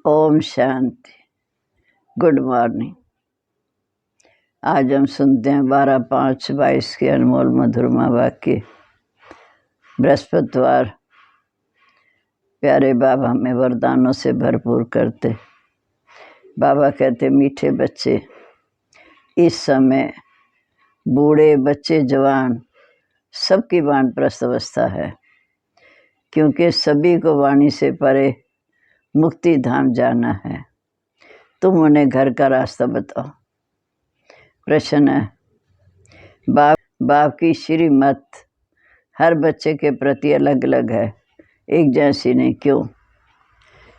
Om Shanti. Good morning. आज हम सुनते हैं 12/5/22 के अनमोल मधुरमा वाक्य। बृहस्पतिवार। प्यारे बाबा हमें वरदानों से भरपूर करते। बाबा कहते, मीठे बच्चे, इस समय बूढ़े बच्चे जवान सबकी वानप्रस्थ अवस्था है, क्योंकि सभी को वाणी से परे मुक्ति धाम जाना है। तुम उन्हें घर का रास्ता बताओ। प्रश्न है, बाप की श्रीमत हर बच्चे के प्रति अलग अलग है, एक जैसी नहीं। क्यों?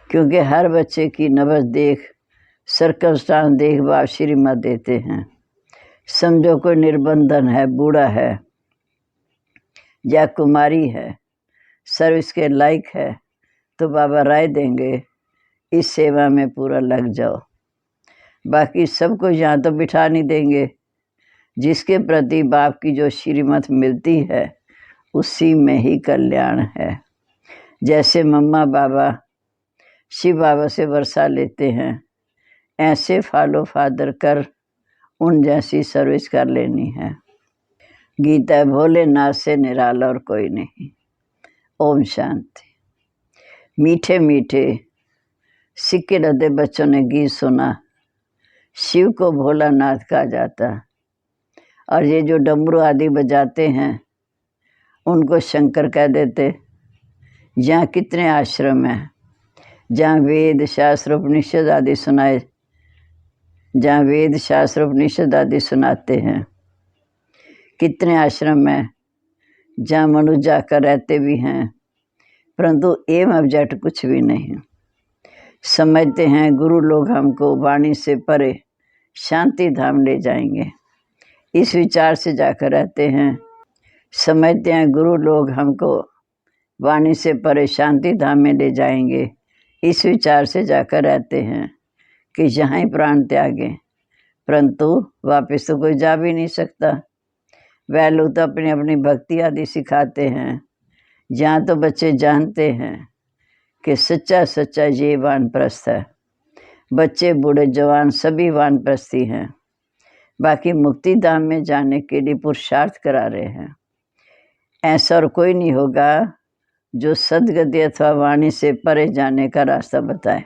क्योंकि हर बच्चे की नब्ज देख, सर्कमस्टांस देख बाप श्रीमत देते हैं। समझो कोई निर्बंधन है, बूढ़ा है या कुमारी है, सर्विस के लायक है, तो बाबा राय देंगे, इस सेवा में पूरा लग जाओ। बाकी सबको यहाँ तो बिठा नहीं देंगे। जिसके प्रति बाप की जो श्रीमत मिलती है उसी में ही कल्याण है। जैसे मम्मा बाबा शिव बाबा से वर्षा लेते हैं, ऐसे फॉलो फादर कर उन जैसी सर्विस कर लेनी है। गीता भोलेनाथ से निराला और कोई नहीं। ओम शांति। मीठे मीठे सिक्के लदे बच्चों ने गीत सुना। शिव को भोलानाथ कहा जाता, और ये जो डमरू आदि बजाते हैं उनको शंकर कह देते। यहाँ कितने आश्रम हैं जहाँ वेद शास्त्र उपनिषद आदि सुनाए, जहाँ वेद शास्त्र उपनिषद आदि सुनाते हैं। कितने आश्रम हैं जहाँ मनुष्य जाकर रहते भी हैं, परंतु एम ऑब्जेक्ट कुछ भी नहीं। समझते हैं गुरु लोग हमको वाणी से परे शांति धाम ले जाएंगे, इस विचार से जाकर रहते हैं। समझते हैं गुरु लोग हमको वाणी से परे शांति धाम में ले जाएंगे, इस विचार से जाकर रहते हैं कि यहाँ ही प्राण त्यागें, परंतु वापस तो कोई जा भी नहीं सकता। वह लोग तो अपनी अपनी भक्ति आदि सिखाते हैं। जहाँ तो बच्चे जानते हैं कि सच्चा सच्चा ये वानप्रस्थ है। बच्चे बूढ़े जवान सभी वानप्रस्थी हैं। बाकी मुक्ति धाम में जाने के लिए पुरुषार्थ करा रहे हैं। ऐसा और कोई नहीं होगा जो सद्गति अथवा वाणी से परे जाने का रास्ता बताए।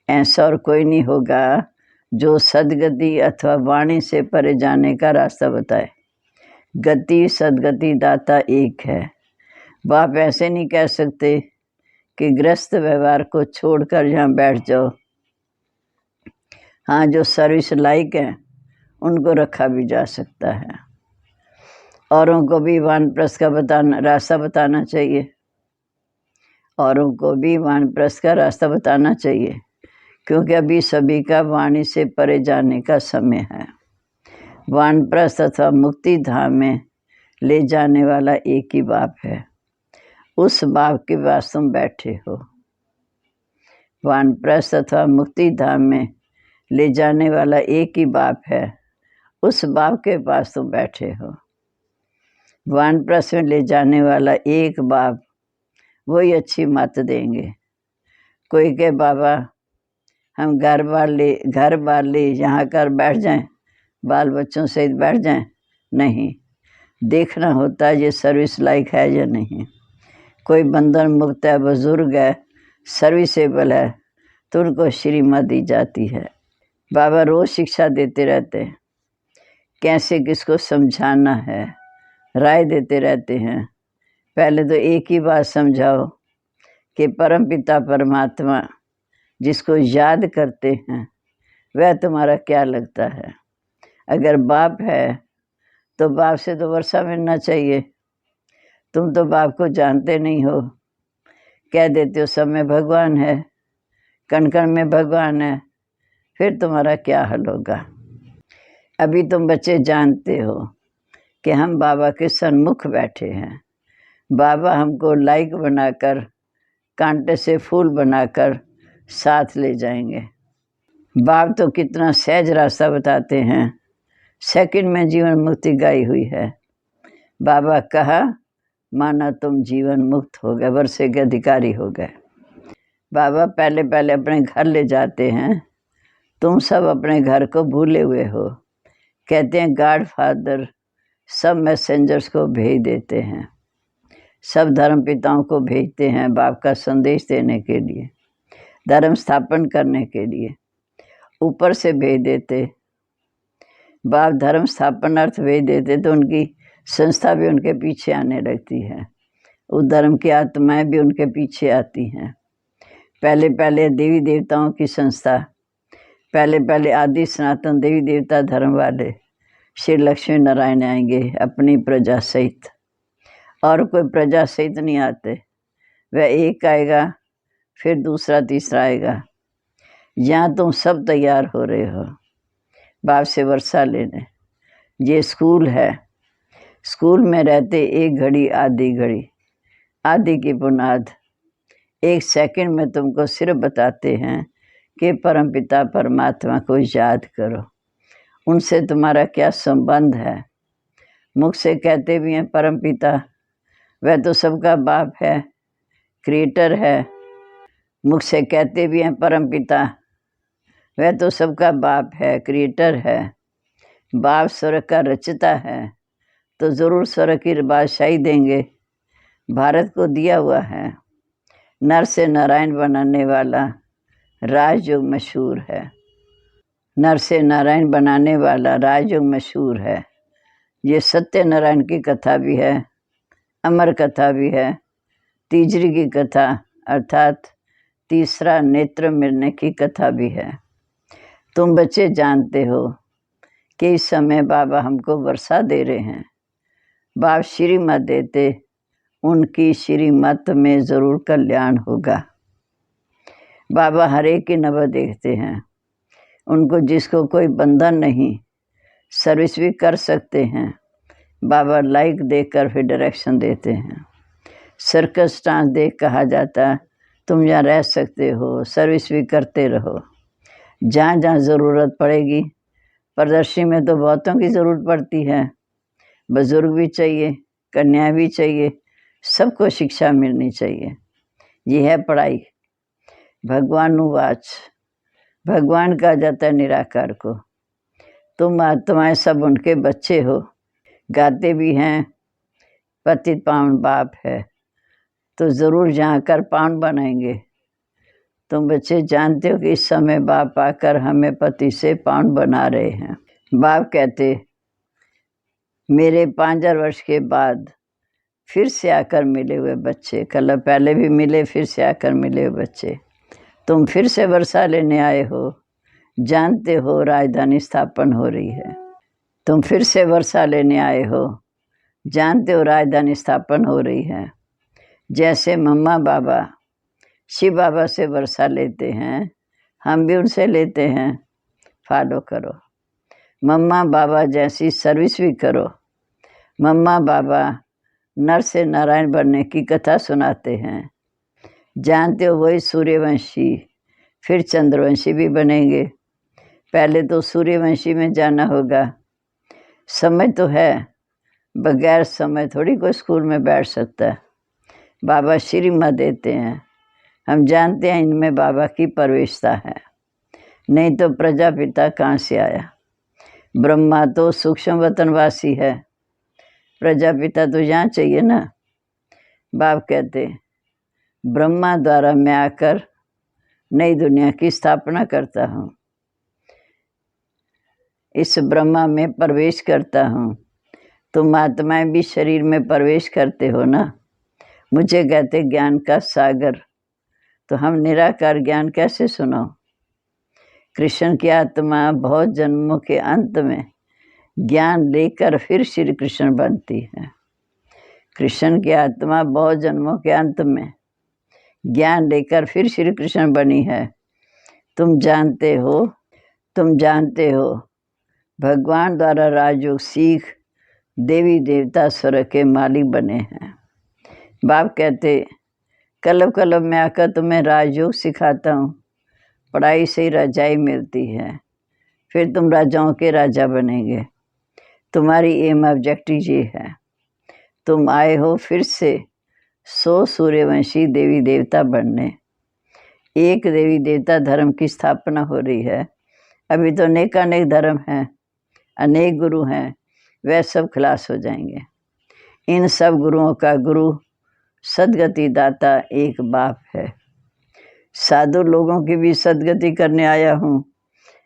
ऐसा और कोई नहीं होगा जो सद्गति अथवा वाणी से परे जाने का रास्ता बताए। गति सद्गति दाता एक है। बाप ऐसे नहीं कह सकते कि गृहस्थ व्यवहार को छोड़कर यहाँ बैठ जाओ। हाँ, जो सर्विस लायक हैं उनको रखा भी जा सकता है। औरों को भी वानप्रस्थ का रास्ता बताना चाहिए। औरों को भी वानप्रस्थ का रास्ता बताना चाहिए, क्योंकि अभी सभी का वाणी से परे जाने का समय है। वानप्रस्थ अथवा मुक्ति धाम में ले जाने वाला एक ही बाप है। उस बाप के पास तुम बैठे हो। वानप्रस्थ अथवा मुक्ति धाम में ले जाने वाला एक ही बाप है। उस बाप के पास तुम बैठे हो। वानप्रस्थ में ले जाने वाला एक बाप वही अच्छी मत देंगे। कोई कहे बाबा हम घर बार ले यहाँ कर बैठ जाएं, बाल बच्चों सहित बैठ जाएं। नहीं, देखना होता है ये सर्विस लायक है या नहीं। कोई बंधन मुक्त है, बुजुर्ग है, सर्विसेबल है, तो उनको श्रीमत दी जाती है। बाबा रोज़ शिक्षा देते रहते हैं, कैसे किसको समझाना है, राय देते रहते हैं। पहले तो एक ही बात समझाओ कि परमपिता परमात्मा जिसको याद करते हैं वह तुम्हारा क्या लगता है। अगर बाप है तो बाप से तो वर्षा मिलना चाहिए। तुम तो बाप को जानते नहीं हो, कह देते हो सब में भगवान है, कण कण में भगवान है, फिर तुम्हारा क्या हल होगा। अभी तुम बच्चे जानते हो कि हम बाबा के सन्मुख बैठे हैं। बाबा हमको लायक बनाकर, कांटे से फूल बनाकर साथ ले जाएंगे। बाप तो कितना सहज रास्ता बताते हैं, सेकंड में जीवन मुक्ति गाई हुई है। बाबा कहा माना तुम जीवन मुक्त हो गए, वर्षे के अधिकारी हो गए। बाबा पहले पहले अपने घर ले जाते हैं, तुम सब अपने घर को भूले हुए हो। कहते हैं गॉड फादर सब मैसेंजर्स को भेज देते हैं, सब धर्म पिताओं को भेजते हैं बाप का संदेश देने के लिए, धर्म स्थापन करने के लिए। ऊपर से भेज देते बाप, धर्म स्थापन अर्थ भेज देते तो उनकी संस्था भी उनके पीछे आने लगती है, उस धर्म की आत्माएं भी उनके पीछे आती हैं। पहले पहले देवी देवताओं की संस्था, पहले पहले आदि सनातन देवी देवता धर्म वाले श्री लक्ष्मी नारायण आएंगे अपनी प्रजा सहित, और कोई प्रजा सहित नहीं आते। वह एक आएगा, फिर दूसरा तीसरा आएगा। यहाँ तुम सब तैयार हो रहे हो बाप से वर्षा लेने। ये स्कूल है, स्कूल में रहते एक घड़ी आधी घड़ी, आधी की बुनियाद। एक सेकंड में तुमको सिर्फ बताते हैं कि परमपिता परमात्मा को याद करो, उनसे तुम्हारा क्या संबंध है। मुख से कहते भी हैं परमपिता, वह तो सबका बाप है, क्रिएटर है। मुख से कहते भी हैं परमपिता, वह तो सबका बाप है, क्रिएटर है। बाप स्वर्ग का रचता है, तो ज़रूर स्वर्ग की बादशाही देंगे। भारत को दिया हुआ है, नर से नारायण बनाने वाला राजयोग मशहूर है। नर से नारायण बनाने वाला राजयोग मशहूर है। ये सत्यनारायण की कथा भी है, अमर कथा भी है, तीसरी की कथा अर्थात तीसरा नेत्र मिलने की कथा भी है। तुम बच्चे जानते हो कि इस समय बाबा हमको वर्षा दे रहे हैं। बाप श्रीमत देते, उनकी श्रीमत में ज़रूर कल्याण होगा। बाबा हर एक की नज़र देखते हैं, उनको जिसको कोई बंधन नहीं, सर्विस भी कर सकते हैं। बाबा लाइक देकर फिर डायरेक्शन देते हैं। सर्कस डांस देख कहा जाता है तुम यहाँ रह सकते हो, सर्विस भी करते रहो। जहाँ जहाँ ज़रूरत पड़ेगी, प्रदर्शनी में तो बहुतों की ज़रूरत पड़ती है, बुजुर्ग भी चाहिए, कन्या भी चाहिए, सबको शिक्षा मिलनी चाहिए। ये है पढ़ाई। भगवान वाच, भगवान कहा जाता है निराकार को। तुम आत्माएं सब उनके बच्चे हो, गाते भी हैं पतित पावन बाप है, तो ज़रूर जहाँ कर पावन बनाएंगे। तुम बच्चे जानते हो कि इस समय बाप आकर हमें पति से पावन बना रहे हैं। बाप कहते मेरे 5000 वर्ष के बाद फिर से आकर मिले हुए बच्चे, कल पहले भी मिले, फिर से आकर मिले हुए बच्चे, तुम फिर से वर्षा लेने आए हो। जानते हो राजधानी स्थापन हो रही है, तुम फिर से वर्षा लेने आए हो। जानते हो राजधानी स्थापन हो रही है। जैसे मम्मा बाबा शिव बाबा से वर्षा लेते हैं, हम भी उनसे लेते हैं। फॉलो करो, मम्मा बाबा जैसी सर्विस भी करो। मम्मा बाबा नर से नारायण बनने की कथा सुनाते हैं। जानते हो वही सूर्यवंशी फिर चंद्रवंशी भी बनेंगे। पहले तो सूर्यवंशी में जाना होगा। समय तो है, बगैर समय थोड़ी कोई स्कूल में बैठ सकता है। बाबा श्रीमत देते हैं, हम जानते हैं इनमें बाबा की प्रवेशता है, नहीं तो प्रजापिता कहाँ से आया। ब्रह्मा तो सूक्ष्म वतनवासी है, प्रजापिता तो यहाँ चाहिए ना। बाप कहते ब्रह्मा द्वारा मैं आकर नई दुनिया की स्थापना करता हूँ, इस ब्रह्मा में प्रवेश करता हूँ। तुम आत्माएं भी शरीर में प्रवेश करते हो ना। मुझे कहते ज्ञान का सागर, तो हम निराकार ज्ञान कैसे सुनो। कृष्ण की आत्मा बहुत जन्मों के अंत में ज्ञान लेकर फिर श्री कृष्ण बनती है। कृष्ण की आत्मा बहुत जन्मों के अंत में ज्ञान लेकर फिर श्री कृष्ण बनी है। तुम जानते हो भगवान द्वारा राजयोग सीख देवी देवता स्वर्ग के मालिक बने हैं। बाप कहते कलब कलब में आकर तुम्हें राजयोग सिखाता हूँ। पढ़ाई से ही राजाई मिलती है, फिर तुम राजाओं के राजा बनेंगे। तुम्हारी एम ऑब्जेक्टिव ये है, तुम आए हो फिर से 100 सूर्यवंशी देवी देवता बनने। एक देवी देवता धर्म की स्थापना हो रही है। अभी तो अनेक धर्म हैं, अनेक गुरु हैं, वह सब खलास हो जाएंगे। इन सब गुरुओं का गुरु सदगति दाता एक बाप है। साधु लोगों की भी सदगति करने आया हूँ,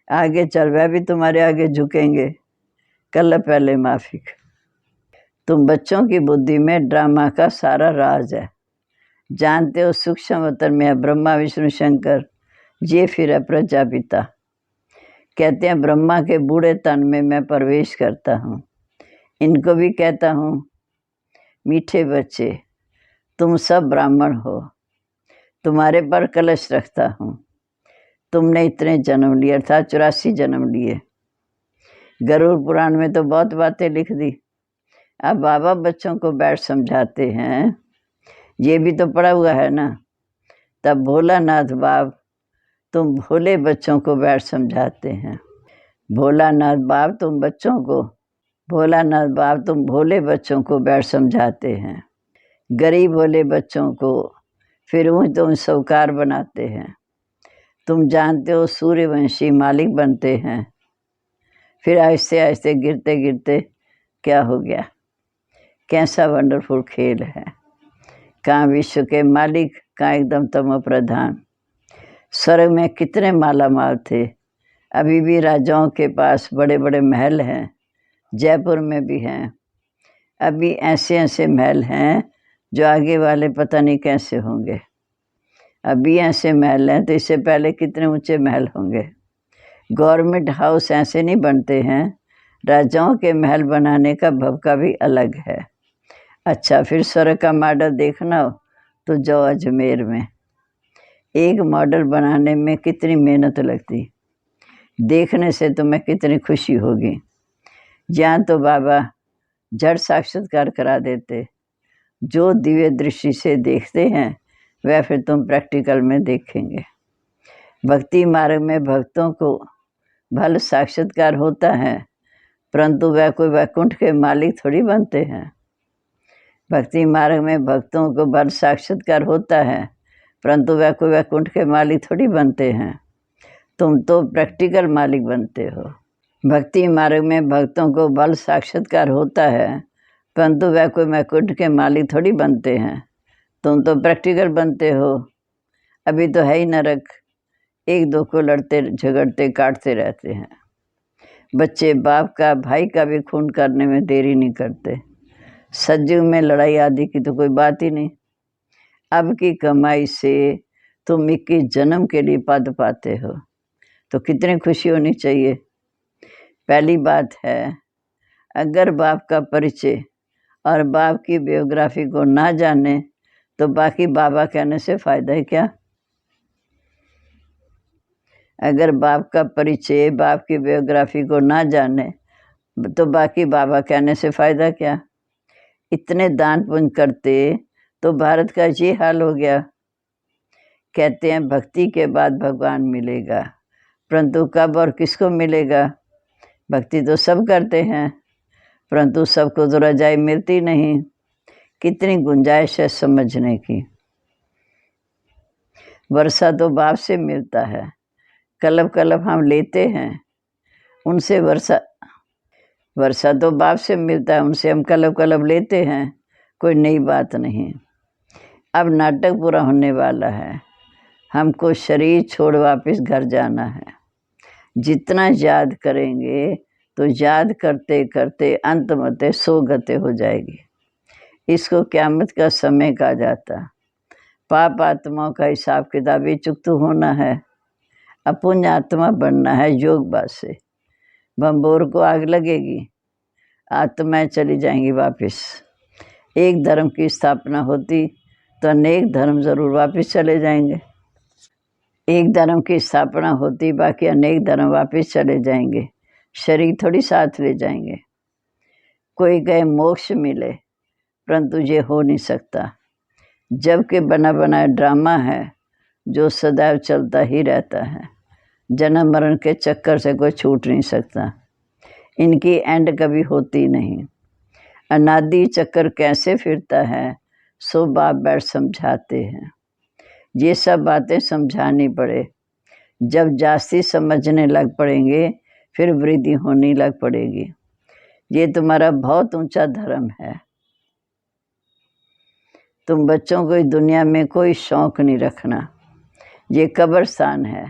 आगे चल वह भी तुम्हारे आगे झुकेंगे। कल पहले माफिक। तुम बच्चों की बुद्धि में ड्रामा का सारा राज है। जानते हो सूक्ष्म वतन में है ब्रह्मा विष्णु शंकर, ये फिर है प्रजापिता। कहते हैं ब्रह्मा के बूढ़े तन में मैं प्रवेश करता हूँ। इनको भी कहता हूँ, मीठे बच्चे तुम सब ब्राह्मण हो, तुम्हारे पर कलश रखता हूँ। तुमने इतने जन्म लिए, अर्थात 84 जन्म लिए। गरुड़ पुराण में तो बहुत बातें लिख दी। अब बाबा बच्चों को बैठ समझाते हैं, ये भी तो पढ़ा हुआ है ना। तब भोलानाथ बाप तुम भोले बच्चों को बैठ समझाते हैं। भोलानाथ बाप तुम भोले बच्चों को बैठ समझाते हैं। गरीब भोले बच्चों को फिर तुम साहूकार बनाते हैं। तुम जानते हो सूर्यवंशी मालिक बनते हैं, फिर आहिस्ते आहिस्ते गिरते गिरते क्या हो गया। कैसा वंडरफुल खेल है। कहाँ विश्व के मालिक, कहाँ एकदम तमो प्रधान। स्वर्ग में कितने माला माल थे, अभी भी राजाओं के पास बड़े बड़े महल हैं, जयपुर में भी हैं। अभी ऐसे ऐसे महल हैं जो आगे वाले पता नहीं कैसे होंगे। अभी ऐसे महल हैं तो इससे पहले कितने ऊंचे महल होंगे। गवर्नमेंट हाउस ऐसे नहीं बनते हैं। राजाओं के महल बनाने का भवका भी अलग है। अच्छा, फिर स्वर्ग का मॉडल देखना हो तो जाओ अजमेर में। एक मॉडल बनाने में कितनी मेहनत लगती, देखने से तुम्हें कितनी खुशी होगी। यहाँ तो बाबा जड़ साक्षात्कार करा देते। जो दिव्य दृष्टि से देखते हैं वह फिर तुम प्रैक्टिकल में देखेंगे। भक्ति मार्ग में भक्तों को भल साक्षात्कार होता है, परंतु वह कोई वैकुंठ के मालिक थोड़ी बनते हैं। भक्ति मार्ग में भक्तों को भल साक्षात्कार होता है, परंतु वह कोई वैकुंठ के मालिक थोड़ी बनते हैं। तुम तो प्रैक्टिकल मालिक बनते हो। भक्ति मार्ग में भक्तों को बल साक्षात्कार होता है, परंतु वह कोई वैकुंठ के मालिक थोड़ी बनते हैं। तुम तो प्रैक्टिकल बनते हो। अभी तो है ही नरक, एक दो को लड़ते झगड़ते काटते रहते हैं। बच्चे बाप का भाई का भी खून करने में देरी नहीं करते। सतयुग में लड़ाई आदि की तो कोई बात ही नहीं। अब की कमाई से तुम 21 जन्म के लिए पद पाते हो, तो कितनी खुशी होनी चाहिए। पहली बात है, अगर बाप का परिचय और बाप की बायोग्राफी को ना जाने तो बाकी बाबा कहने से फ़ायदा ही क्या। अगर बाप का परिचय, बाप की बायोग्राफी को ना जाने तो बाकी बाबा कहने से फ़ायदा क्या। इतने दान पुण्य करते तो भारत का ये हाल हो गया। कहते हैं भक्ति के बाद भगवान मिलेगा, परंतु कब और किसको मिलेगा। भक्ति तो सब करते हैं, परंतु सबको तो रजाई मिलती नहीं। कितनी गुंजाइश है समझने की। वर्षा तो बाप से मिलता है, कलब कलब हम लेते हैं, उनसे वर्षा तो बाप से मिलता है, उनसे हम कलब कलब लेते हैं। कोई नई बात नहीं। अब नाटक पूरा होने वाला है, हमको शरीर छोड़ वापस घर जाना है। जितना याद करेंगे तो याद करते करते अंत मते सो गते हो जाएगी। इसको क़यामत का समय कहा जाता। पाप आत्माओं का हिसाब किताब ही चुकता होना है। अपुण्य आत्मा बनना है योग बात से। बम्बोर को आग लगेगी, आत्माएं चली जाएंगी वापस। एक धर्म की स्थापना होती तो अनेक धर्म जरूर वापस चले जाएंगे। एक धर्म की स्थापना होती, बाकी अनेक धर्म वापस चले जाएंगे, शरीर थोड़ी साथ ले जाएंगे। कोई कहे मोक्ष मिले, परंतु ये हो नहीं सकता। जबकि बना बनाया ड्रामा है जो सदैव चलता ही रहता है। जन्म मरण के चक्कर से कोई छूट नहीं सकता। इनकी एंड कभी होती नहीं। अनादि चक्कर कैसे फिरता है, सो बाप बैठ समझाते हैं। ये सब बातें समझानी पड़े। जब जास्ती समझने लग पड़ेंगे फिर वृद्धि होने लग पड़ेगी। ये तुम्हारा बहुत ऊंचा धर्म है। तुम बच्चों को इस दुनिया में कोई शौक नहीं रखना। ये कब्रिस्तान है।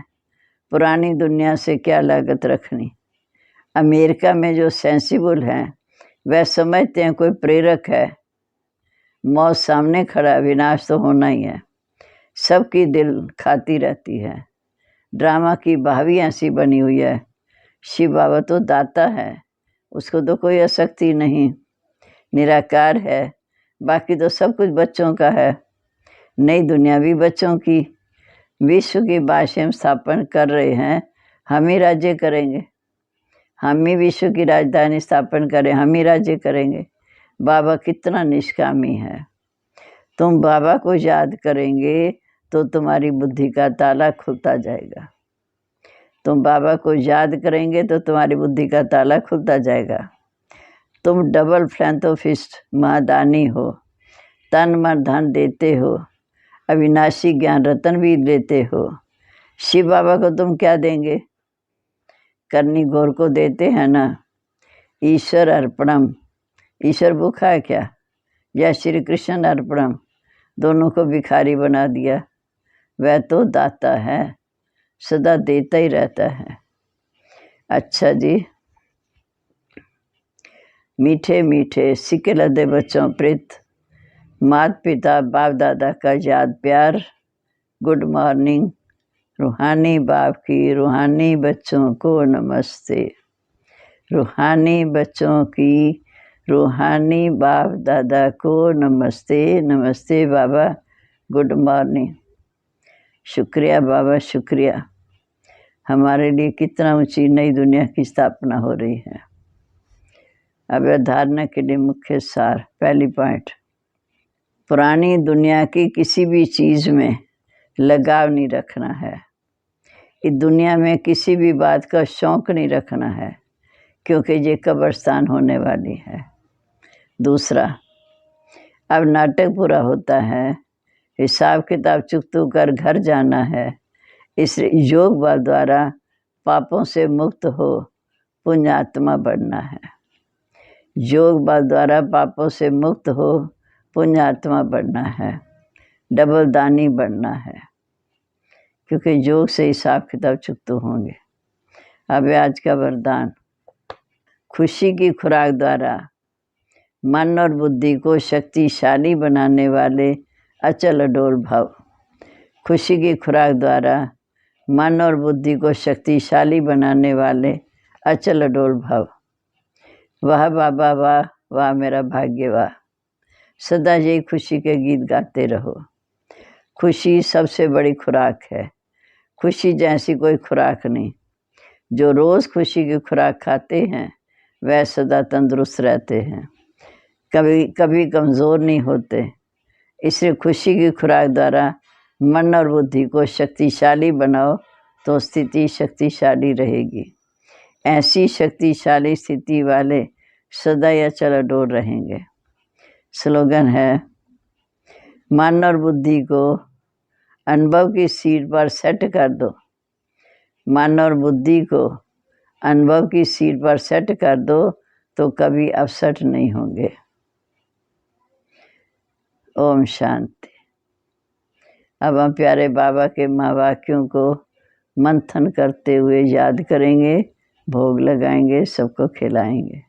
पुरानी दुनिया से क्या लागत रखनी। अमेरिका में जो सेंसिबल हैं वह समझते हैं कोई प्रेरक है, मौत सामने खड़ा, विनाश तो होना ही है। सबकी दिल खाती रहती है। ड्रामा की बहावी ऐसी बनी हुई है। शिव बाबा तो दाता है, उसको तो कोई आसक्ति नहीं, निराकार है। बाकी तो सब कुछ बच्चों का है। नई दुनिया भी बच्चों की। विश्व की बादशाह स्थापन कर रहे हैं, हम ही राज्य करेंगे। हम ही विश्व की राजधानी स्थापन करें, हम ही राज्य करेंगे। बाबा कितना निष्कामी है। तुम बाबा को याद करेंगे तो तुम्हारी बुद्धि का ताला खुलता जाएगा। तुम बाबा को याद करेंगे तो तुम्हारी बुद्धि का ताला खुलता जाएगा। तुम डबल फिलैंथ्रोपिस्ट महादानी हो, तन मन धन देते हो, अविनाशी ज्ञान रतन भी देते हो। शिव बाबा को तुम क्या देंगे? करनी घोर को देते हैं ना। ईश्वर अर्पणम, ईश्वर भूखा है क्या? या श्री कृष्ण अर्पणम, दोनों को भिखारी बना दिया। वह तो दाता है, सदा देता ही रहता है। अच्छा जी, मीठे मीठे सिक्के लदे बच्चों प्रीत, माता पिता बाप दादा का याद प्यार। Good morning. रूहानी बाप की रूहानी बच्चों को नमस्ते। रूहानी बच्चों की रूहानी बाप दादा को नमस्ते। नमस्ते बाबा, गुड मॉर्निंग। शुक्रिया बाबा, शुक्रिया। हमारे लिए कितना ऊंची नई दुनिया की स्थापना हो रही है। अब धारणा के लिए मुख्य सार। पहली पॉइंट, पुरानी दुनिया की किसी भी चीज़ में लगाव नहीं रखना है। इस दुनिया में किसी भी बात का शौक़ नहीं रखना है, क्योंकि ये कब्रिस्तान होने वाली है। दूसरा, अब नाटक पूरा होता है, हिसाब किताब चुकतू कर घर जाना है। इस योग बल द्वारा पापों से मुक्त हो पुण्यात्मा बनना है। योग बल द्वारा पापों से मुक्त हो पुण्यात्मा बनना है, डबल दानी बनना है, क्योंकि योग से हिसाब किताब चुकतू होंगे। अब आज का वरदान, खुशी की खुराक द्वारा मन और बुद्धि को शक्तिशाली बनाने वाले अचल अडोल भव। खुशी की खुराक द्वारा मन और बुद्धि को शक्तिशाली बनाने वाले अचल अडोल भव। वाह बाबा वाह, वाह मेरा भाग्य वाह। सदा यही खुशी के गीत गाते रहो। खुशी सबसे बड़ी खुराक है। खुशी जैसी कोई खुराक नहीं। जो रोज़ खुशी की खुराक खाते हैं वह सदा तंदुरुस्त रहते हैं, कभी कभी कमज़ोर नहीं होते। इसलिए खुशी की खुराक द्वारा मन और बुद्धि को शक्तिशाली बनाओ तो स्थिति शक्तिशाली रहेगी। ऐसी शक्तिशाली स्थिति वाले सदा या अचल अडोल रहेंगे। स्लोगन है, मन और बुद्धि को अनुभव की सीट पर सेट कर दो। मन और बुद्धि को अनुभव की सीट पर सेट कर दो तो कभी अपसेट नहीं होंगे। ओम शांति। अब हम प्यारे बाबा के महावाक्यों को मंथन करते हुए याद करेंगे, भोग लगाएंगे, सबको खिलाएंगे।